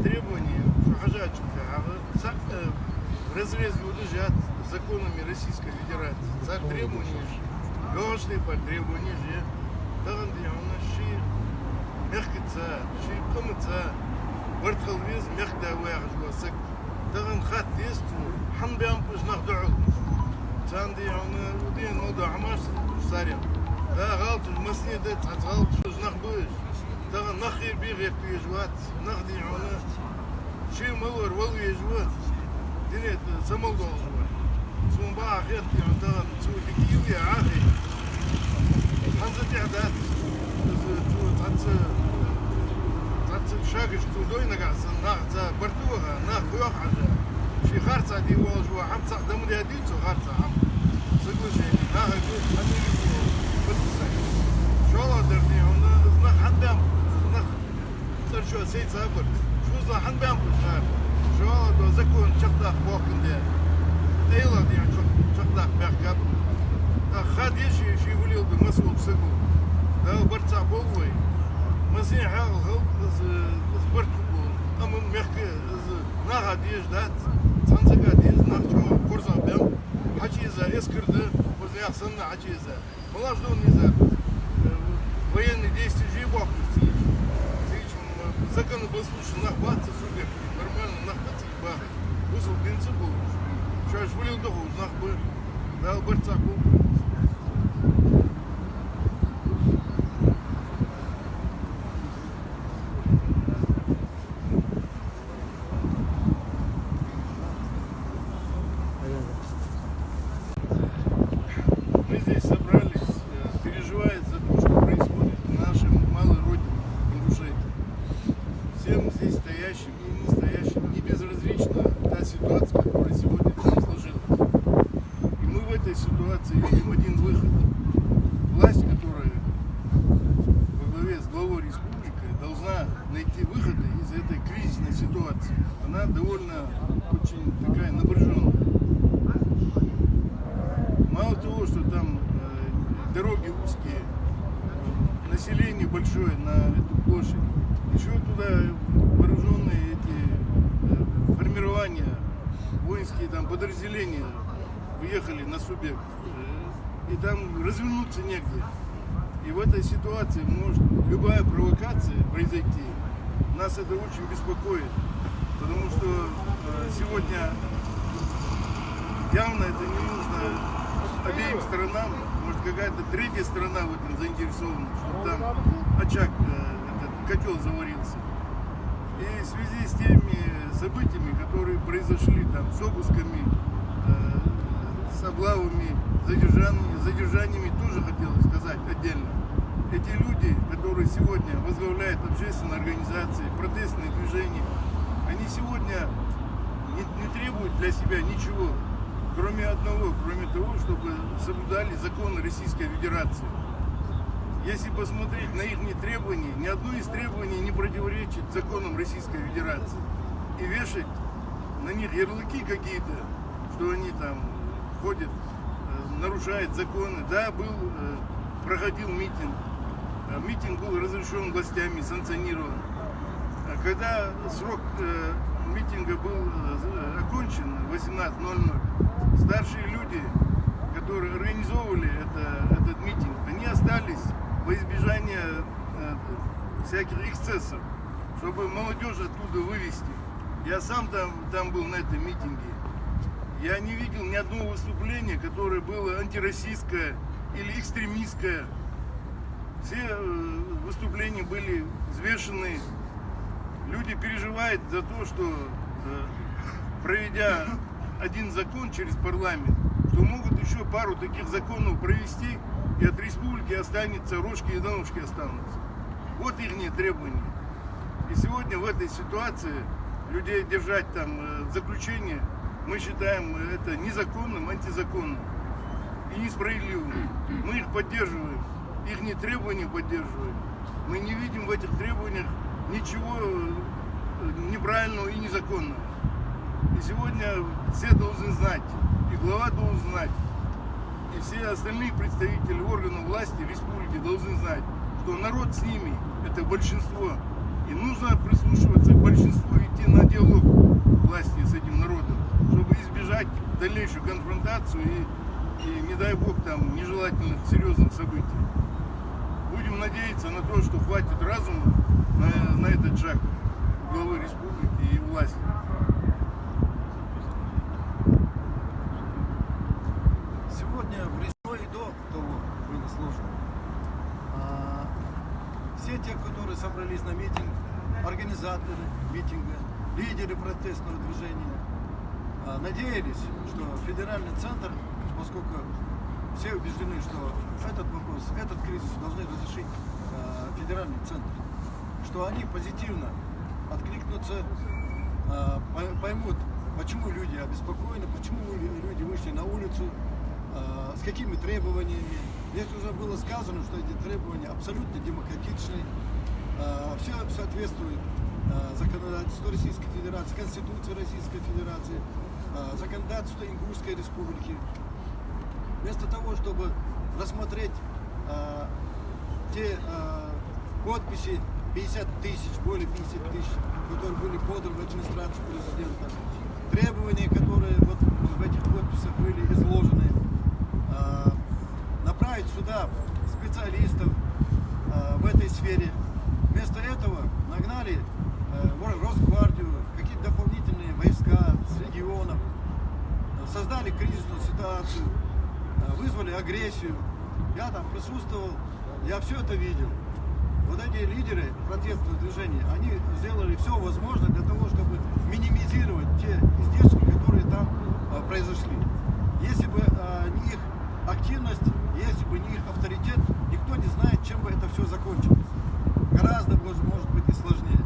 требования, в разрезе удержать законами Российской Федерации. Требования, лёжные по требованию же, тогда у нас ши мягкица, ши комица, вертхалвиз мягкая выяждвасак, тогда хат есть, ханбям пузнах дуал. Танди он удин мода амаш сарим. Да галт المسني ده تعتغلط جناح بوش ده نخير بيغير بيجوات نخدي عنا شيء ملور ولو يجوات دنيا سمل دول جوات سون باع خير يعني ده تسوي دقيقة يا عاخي حنزة تعداد تعت شاقش تودوي نقع سناخ ذا برتوها ناخ فيوخ حاجة شي خارصة دي واجوا حم صح دم دي هديتو خارصة حم سقل شيء ناخ يقول حنيجي شو درني هنا نخ حنبام نخ صار شو سيد صابر شو صار حنبام بخار شو دو زكون شقداق بوكن ده ايلا دي شقداق بحكب خاد يشي يقول يلد مسؤول سقو ده برتع بوي مسيح حال خلق برت أما مخك ناخد يج دات تنزق ديز ناخ شو كورزا بام حكي إذا إسكر ده وزي أحسن حكي إذا ملاش دون إذا военные действия же и бог закон был слушай нахвататься супер нормально нахвататься и бахать вызов бенцы был что аж вылил доху нах бы дал борца был мы здесь собрались переживает за то, что происходит в нашей малой родине, Ингушетии. Всем здесь стоящим и не стоящим не безразлична та ситуация, которая сегодня там сложилась. И мы в этой ситуации видим один выход. Власть, которая во главе с главой республики должна найти выходы из этой кризисной ситуации. Она довольно очень такая напряженная. Мало того, что там дороги узкие, население большое на эту площадь. Еще туда вооруженные эти формирования, воинские там подразделения выехали на субъект. И там развернуться негде. И в этой ситуации может любая провокация произойти. Нас это очень беспокоит. Потому что сегодня явно это не нужно обеим сторонам. Может, какая-то третья сторона в этом заинтересована, чтобы там очаг, этот котел заварился. И в связи с теми событиями, которые произошли там с обысками, с облавами, задержаниями, тоже хотелось сказать отдельно. Эти люди, которые сегодня возглавляют общественные организации, протестные движения, они сегодня не требуют для себя ничего. Кроме одного, кроме того, чтобы соблюдали законы Российской Федерации. Если посмотреть на их требования, ни одно из требований не противоречит законам Российской Федерации. И вешать на них ярлыки какие-то, что они там ходят, нарушают законы. Да, проходил митинг. Митинг был разрешен властями, санкционирован. Когда срок митинга был окончен, 18:00, старшие люди, которые организовывали этот митинг, они остались во избежание всяких эксцессов, чтобы молодежь оттуда вывести. Я сам там был на этом митинге. Я не видел ни одного выступления, которое было антироссийское или экстремистское. Все выступления были взвешены. Люди переживают за то, что проведя один закон через парламент, что могут еще пару таких законов провести, и от республики останется рожки и до ножки останутся. Вот их требования. И сегодня в этой ситуации людей держать там в заключении, мы считаем это незаконным, антизаконным и несправедливым. Мы их поддерживаем, их требования поддерживаем. Мы не видим в этих требованиях ничего неправильного и незаконного. И сегодня все должны знать, и глава должен знать, и все остальные представители органов власти республики должны знать, что народ с ними, это большинство, и И нужно прислушиваться к большинству, идти на диалог власти с этим народом, чтобы избежать дальнейшую конфронтацию и не дай бог, там нежелательных серьезных событий. Будем надеяться на то, что хватит разума на этот шаг главы республики и власти. Сегодня в Рязани и до того было сложно. Все те, которые собрались на митинг, организаторы митинга, лидеры протестного движения, надеялись, что федеральный центр, поскольку все убеждены, что этот вопрос, этот кризис должны разрешить федеральный центр, что они позитивно откликнутся, поймут, почему люди обеспокоены, почему люди вышли на улицу, с какими требованиями. Здесь уже было сказано, что эти требования абсолютно демократичные, все соответствует законодательству Российской Федерации, Конституции Российской Федерации, законодательству Ингушской Республики. Вместо того, чтобы рассмотреть те подписи, 50 тысяч, более 50 тысяч, которые были поданы в администрацию президента, требования, которые вот в этих подписях были изложены, направить сюда специалистов в этой сфере. Вместо этого нагнали Росгвардию, какие-то дополнительные войска с регионов, создали кризисную ситуацию, вызвали агрессию. Я там присутствовал, я все это видел. Вот эти лидеры протестного движения, они сделали все возможное для того, чтобы минимизировать те издержки, которые там произошли. Если бы не их активность, если бы не их авторитет, никто не знает, чем бы это все закончилось. Гораздо, может быть, и сложнее.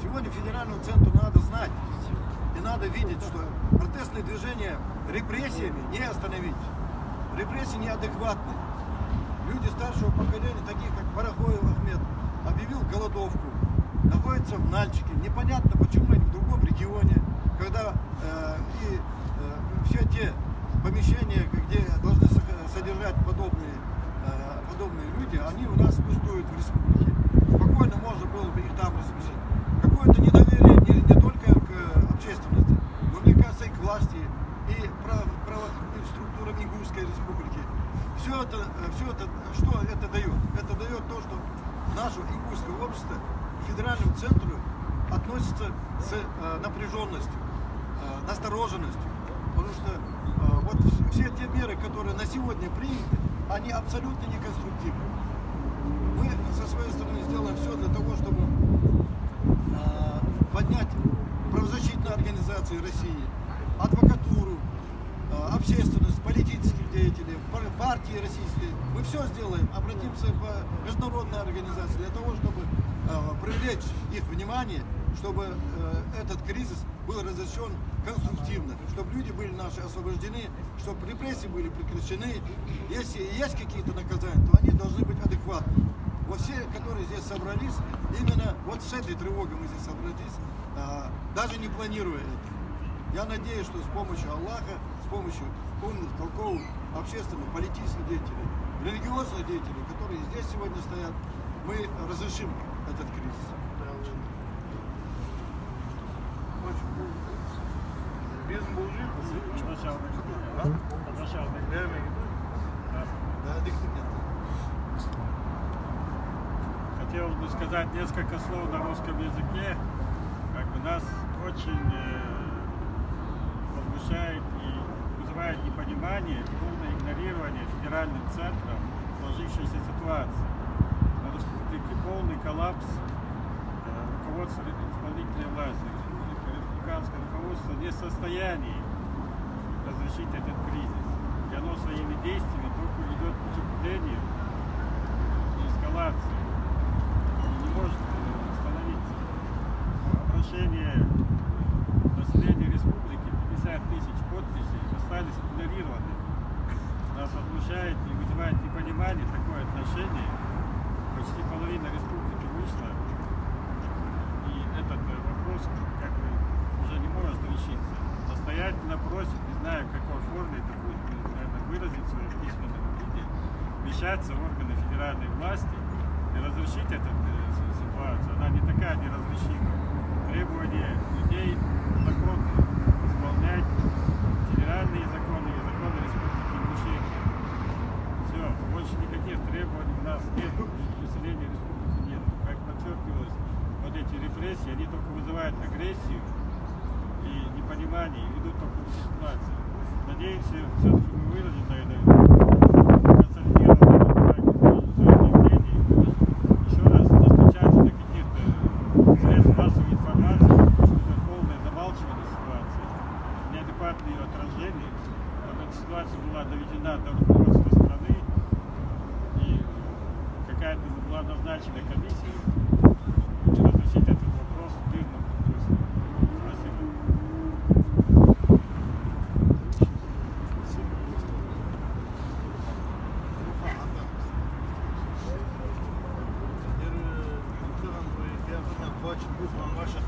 Сегодня федеральному центру надо знать и надо видеть, что протестное движение репрессиями не остановить. Репрессии неадекватны. Люди старшего поколения, такие как Барахоев Ахмед, объявил голодовку, находятся в Нальчике. Непонятно, почему они в другом регионе, когда все те помещения, где должны содержать подобные люди, они у нас пустуют в республике. Спокойно можно было бы их там разместить. Какое-то недоверие не только к общественности, но, мне кажется, и к власти, и правоохранительным структурам Ингушской Республики. Все это, что это дает? Это дает то, что наше ингушское общество к федеральному центру относится с напряженностью, настороженностью. Потому что вот все те меры, которые на сегодня приняты, они абсолютно неконструктивны. Мы со своей стороны сделаем все для того, чтобы поднять правозащитные организации России, адвокатуру, общественность, политических деятелей, партии российские. Мы все сделаем, обратимся в международные организации для того, чтобы привлечь их внимание, чтобы этот кризис был разрешен конструктивно, чтобы люди были наши освобождены, чтобы репрессии были прекращены. Если есть какие-то наказания, то они должны быть адекватны. Вот все, которые здесь собрались, именно вот с этой тревогой мы здесь собрались, даже не планируя это. Я надеюсь, что с помощью Аллаха, с помощью умных, толковых, общественных, политических деятелей, религиозных деятелей, которые здесь сегодня стоят, мы разрешим этот кризис. Хотелось бы сказать несколько слов на русском языке. Как бы нас очень возмущает и вызывает непонимание, полное игнорирование федеральным центром сложившейся ситуации. На республике полный коллапс руководства исполнительной власти. Республиканское руководство не в состоянии разрешить этот кризис. И оно своими действиями только ведет к усугублению и эскалации. И не может остановиться. Обращение населения республики, 50 тысяч подписей, остались игнорированы. Нас возмущает и вызывает непонимание такое отношение. Почти половина республики вышла. И этот вопрос как бы уже не может решиться. Настоятельно просит, не знаю, в какой форме это будет, наверное, выразить в своем письменном виде, вмешаться в органы федеральной власти и разрешить этот ситуацию. Она не такая неразрешимая. Требования людей законные, исполнять федеральные законы и законы Республики Ингушетия. Все, больше никаких требований у нас нет, населения республики нет. Как подчеркивалось, вот эти репрессии, они только вызывают агрессию и непонимание, и ведут только к ситуации. Надеемся, все-таки мы выразим на это консолидированное заявление. Еще раз достучаться до каких-то средств массовой информации, что это полное замалчивание ситуации, неадекватные ее отражения, чтобы эта ситуация была доведена до руководства страны и какая-то была назначена комиссия разрешить этот вопрос в мирном русле. Başvuru, başa